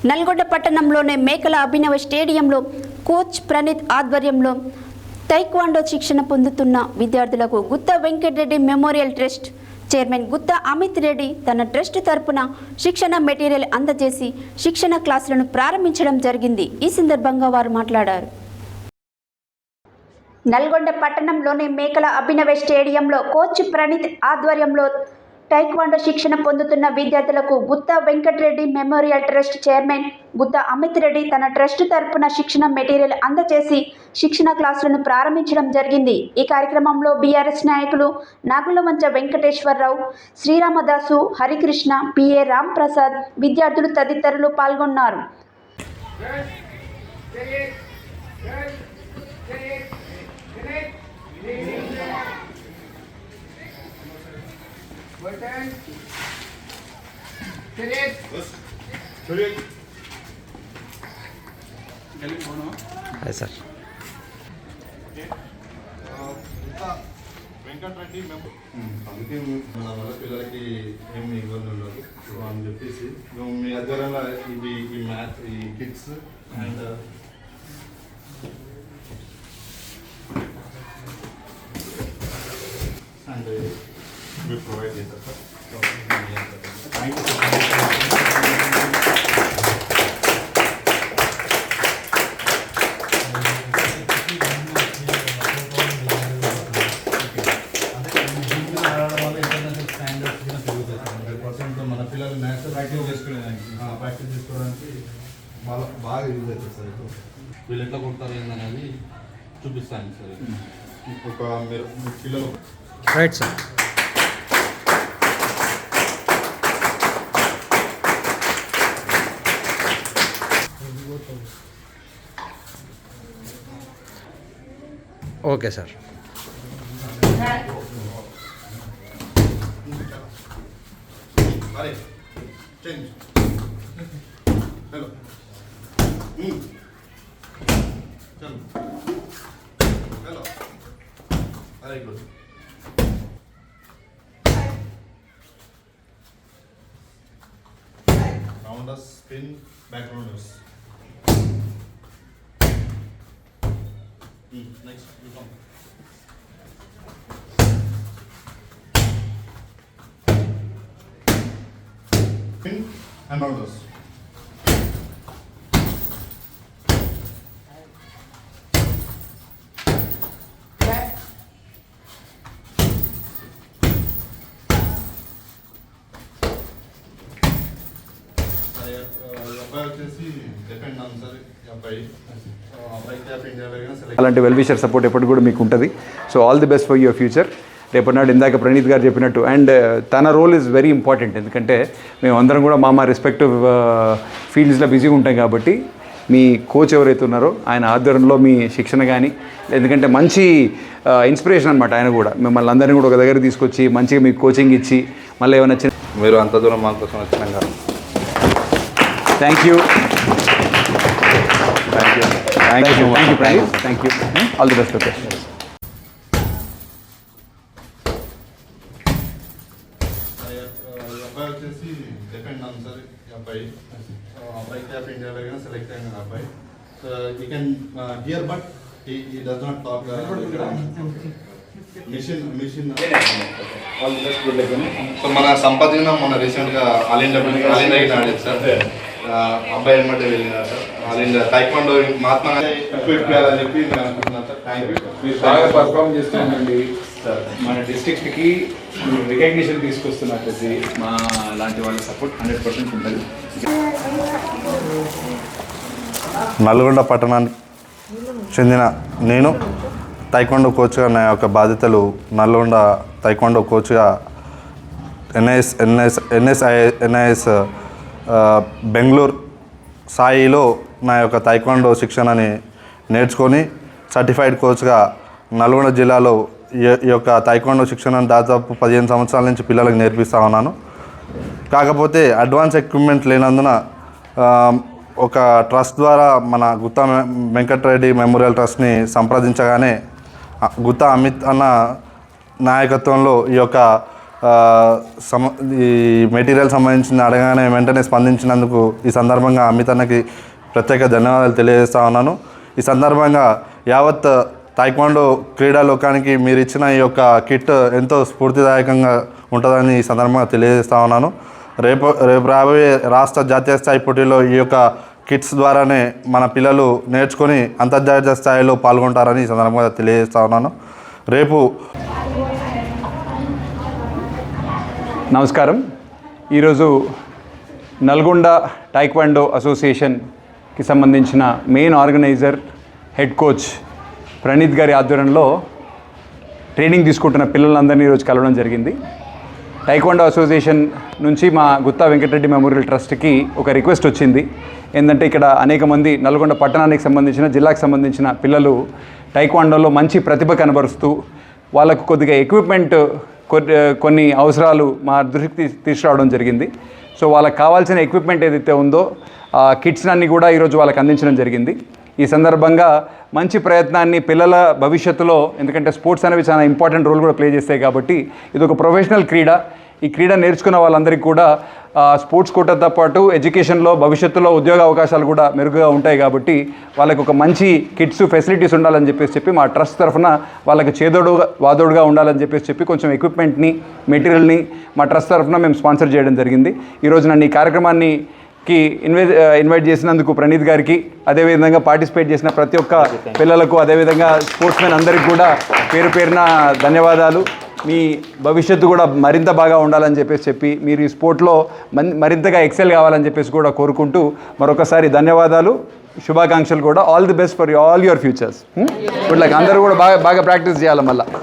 నల్గొండ పట్టణంలోని మేకల అభినవ స్టేడియంలో కోచ్ ప్రణీత్ ఆధ్వర్యంలో తైక్వాండో శిక్షణ పొందుతున్న విద్యార్థులకు Gutta Venkatareddy memorial trust chairman Gutta Amit Reddy తన ట్రస్ట్ తరపున శిక్షణ మెటీరియల్ అందజేసి శిక్షణ క్లాసులను ప్రారంభించడం జరిగింది. ఈ సందర్భంగా వారు మాట్లాడారు. నల్గొండ పట్టణంలోని మేకల అభినవ స్టేడియంలో కోచ్ ప్రణీత్ ఆధ్వర్యంలో టైక్వాండో శిక్షణ పొందుతున్న విద్యార్థులకు Gutta Venkatareddy memorial trust chairman Gutta Amit Reddy తన ట్రస్ట్ తరపున శిక్షణ మెటీరియల్ అందజేసి శిక్షణ క్లాసులను ప్రారంభించడం జరిగింది. ఈ కార్యక్రమంలో బీఆర్ఎస్ నాయకులు నాగులవంచ వెంకటేశ్వరరావు, శ్రీరామదాసు, హరికృష్ణ, పిఏ రామ్ ప్రసాద్, విద్యార్థులు తదితరులు పాల్గొన్నారు. Hi sir. వెంకటరెడ్డి అందుకే మన వల్ల పిల్లలకి ఏమి ఇబ్బంది ఉండదు అని చెప్పేసి మీ ఆధ్వర్యంలో ఈ మ్యాథ్ ఈ కిట్స్ అండ్ మీరు ప్రొవైడ్ చేస్తారు సార్. Thank you. మన పిల్లలు మ్యాథ్స్ ప్రాక్టీస్ చేసుకోవడానికి బాగా యూజ్ అవుతుంది సార్. వీళ్ళు ఎట్లా కొడతారు ఏందనేది చూపిస్తాను సార్. ఒక మీరు పిల్లలు రైట్ సార్. Okay sir. అరే చేంజ్ హలో చలో hello very good. rounders spin back rounders. Next you come. Spin and rounders. అలాంటి వెల్ విషర్ సపోర్ట్ ఎప్పుడు కూడా మీకు ఉంటుంది. So all the best for your future. రేపటినాడు ఇందాక ప్రణీత్ గారు చెప్పినట్టు అండ్ తన రోల్ ఈజ్ వెరీ ఇంపార్టెంట్. ఎందుకంటే మేము అందరం కూడా మా రెస్పెక్టివ్ ఫీల్డ్స్లో బిజీగా ఉంటాం కాబట్టి మీ కోచ్ ఎవరైతే ఉన్నారో ఆయన ఆధ్వర్యంలో మీ శిక్షణ కానీ, ఎందుకంటే మంచి ఇన్స్పిరేషన్ అనమాట. ఆయన కూడా మిమ్మల్ని అందరినీ కూడా ఒక దగ్గర తీసుకొచ్చి మంచిగా మీకు కోచింగ్ ఇచ్చి మళ్ళీ ఏమైనా మీరు అంత దూరం మా కోసం వచ్చినాక thank you. Thank you. All the best. Okay. అబ్బాయి వచ్చేసి డిపెండ్ ఆన్ సార్. అబ్బాయి క్యాప్ ఇండియాలో కానీ సెలెక్ట్ అయిన అబ్బాయి. So you can hear but he does not talk. Mission all the best. Good luck. So మన సంపత్తిగా మన రీసెంట్గా ఆల్ ఇండియా ఆడేది సార్. అబ్బాయి అనమాట వెళ్ళినారు సార్. ఆల్ ఇండియా టైక్వాండో మహాత్మా ఇప్పించాలని చెప్పి నేను అనుకుంటున్నాను సార్. Thank you. మీరు బాగా పర్ఫామ్ చేస్తున్నారండి. మన డిస్ట్రిక్ట్కి రికగ్నిషన్ తీసుకొస్తున్నట్టు మా లాంటి వాళ్ళ సపోర్ట్ 100% ఉంటుంది. నల్గొండ పట్టణానికి చెందిన నేను తైక్వాండో కోచ్గా నా యొక్క బాధ్యతలు నల్గొండ తైక్వాండో కోచ్గా ఎన్ఎస్ఐఎస్ బెంగళూరు స్థాయిలో నా యొక్క తైక్వాండో శిక్షణని నేర్చుకొని సర్టిఫైడ్ కోచ్గా నల్గొండ జిల్లాలో ఈ యొక్క తైక్వాండో శిక్షణను దాదాపు 15 సంవత్సరాల నుంచి పిల్లలకు నేర్పిస్తూ ఉన్నాను. కాకపోతే అడ్వాన్స్ ఎక్విప్మెంట్ లేనందున ఒక ట్రస్ట్ ద్వారా మన గుత్తా వెంకటరెడ్డి మెమోరియల్ ట్రస్ట్ని సంప్రదించగానే గుత్తా అమిత్ అన్న నాయకత్వంలో ఈ యొక్క ఈ మెటీరియల్ సంబంధించిన అడగానే వెంటనే స్పందించినందుకు ఈ సందర్భంగా అమిత్ అన్నకి ప్రత్యేక ధన్యవాదాలు తెలియజేస్తా ఉన్నాను. ఈ సందర్భంగా యావత్ taekwondo క్రీడా లోకానికి మీరు ఇచ్చిన ఈ యొక్క కిట్ ఎంతో స్ఫూర్తిదాయకంగా ఉంటుందని ఈ సందర్భంగా తెలియజేస్తా ఉన్నాను. రేపు రాబోయే రాష్ట్ర జాతీయ స్థాయి పోటీలో ఈ యొక్క కిట్స్ ద్వారానే మన పిల్లలు నేర్చుకొని అంతర్జాతీయ స్థాయిలో పాల్గొంటారని ఈ సందర్భంగా తెలియజేస్తా ఉన్నాను. రేపు నమస్కారం. ఈరోజు నల్గొండ టైక్వాండో అసోసియేషన్కి సంబంధించిన main organiser head coach Praneeth గారి ఆధ్వర్యంలో ట్రైనింగ్ తీసుకుంటున్న పిల్లలందరినీ ఈరోజు కలవడం జరిగింది. టైక్వాండో అసోసియేషన్ నుంచి మా గుత్తా వెంకటరెడ్డి మెమోరియల్ ట్రస్ట్కి ఒక రిక్వెస్ట్ వచ్చింది. ఏంటంటే ఇక్కడ అనేక మంది నల్గొండ పట్టణానికి సంబంధించిన జిల్లాకు సంబంధించిన పిల్లలు టైక్వాండోలో మంచి ప్రతిభ కనబరుస్తూ వాళ్ళకు కొద్దిగా ఎక్విప్మెంట్ కొన్ని అవసరాలు మా దృష్టికి తీసుకురావడం జరిగింది. సో వాళ్ళకి కావాల్సిన ఎక్విప్మెంట్ ఏదైతే ఉందో ఆ కిట్స్ అన్నీ కూడా ఈరోజు వాళ్ళకి అందించడం జరిగింది. ఈ సందర్భంగా మంచి ప్రయత్నాన్ని పిల్లల భవిష్యత్తులో, ఎందుకంటే స్పోర్ట్స్ అనేవి చాలా ఇంపార్టెంట్ రోల్ కూడా ప్లే చేస్తాయి కాబట్టి ఇది ఒక ప్రొఫెషనల్ క్రీడ. ఈ క్రీడ నేర్చుకున్న వాళ్ళందరికీ కూడా స్పోర్ట్స్ కోటాతో పాటు ఎడ్యుకేషన్లో భవిష్యత్తులో ఉద్యోగ అవకాశాలు కూడా మెరుగుగా ఉంటాయి కాబట్టి వాళ్ళకి ఒక మంచి కిట్స్ ఫెసిలిటీస్ ఉండాలని చెప్పి మా ట్రస్ట్ తరఫున వాళ్ళకి వాదోడుగా ఉండాలని చెప్పి కొంచెం ఎక్విప్మెంట్ని, మెటీరియల్ని మా ట్రస్ట్ తరఫున మేము స్పాన్సర్ చేయడం జరిగింది. ఈరోజు నన్ను ఈ కార్యక్రమానికి ఇన్వైట్ చేసినందుకు ప్రణీత్ గారికి, అదేవిధంగా పార్టిసిపేట్ చేసిన ప్రతి ఒక్క పిల్లలకు, అదేవిధంగా స్పోర్ట్స్ మెన్ అందరికీ కూడా పేరు పేరున ధన్యవాదాలు. మీ భవిష్యత్తు కూడా మరింత బాగా ఉండాలని చెప్పి మీరు ఈ స్పోర్ట్లో మరింతగా ఎక్సెల్ కావాలని చెప్పేసి కూడా కోరుకుంటూ మరొకసారి ధన్యవాదాలు, శుభాకాంక్షలు కూడా. All the best for all your futures. Good luck. అందరూ కూడా బాగా ప్రాక్టీస్ చేయాలి మళ్ళీ.